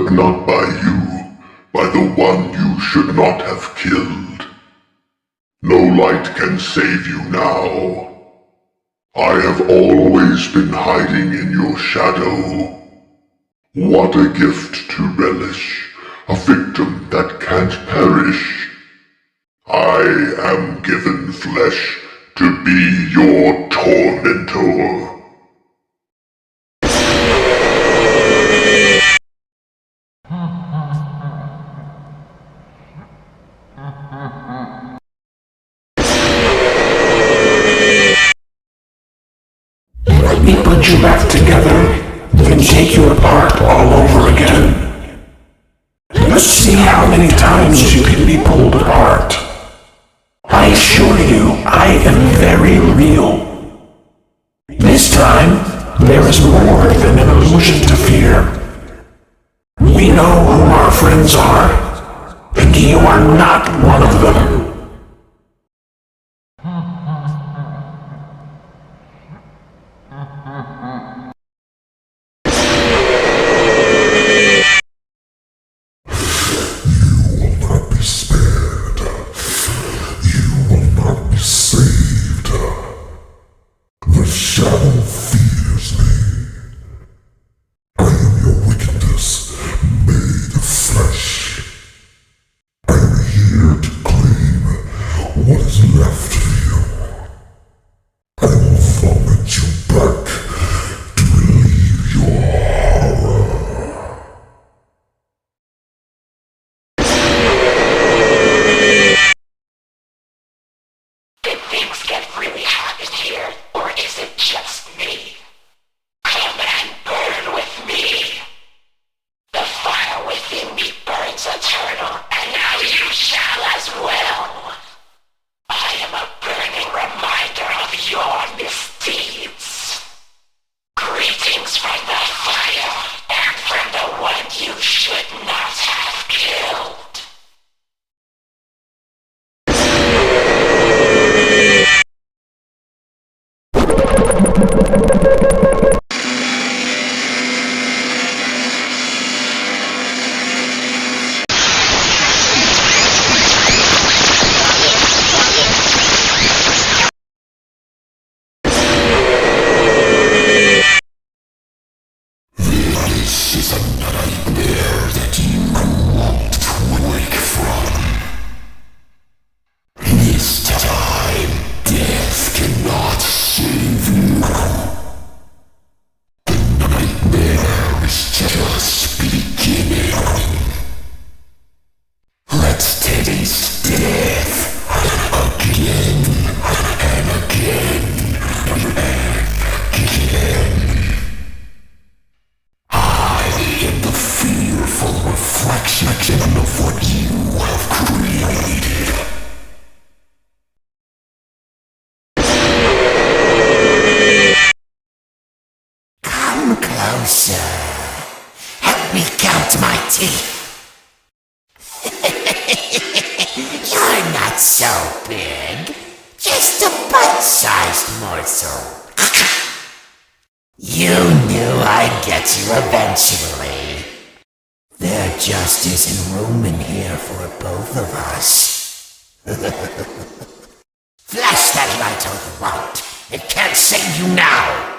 but not by you, by the one you should not have killed. No light can save you now. I have always been hiding in your shadow. What a gift to relish, a victim that can't perish. I am given flesh to be your tormentor. Let me put you back together, then take you apart all over again. Let's see how many times you can be pulled apart. I assure you, I am very real. This time, there is more than an illusion to fear. We know who our friends are, and you are not one of them. Help me count my teeth. You're not so big. Just a bite-sized morsel. You knew I'd get you eventually. There just isn't room in here for both of us. Flash that light on the wand. It can't save you now.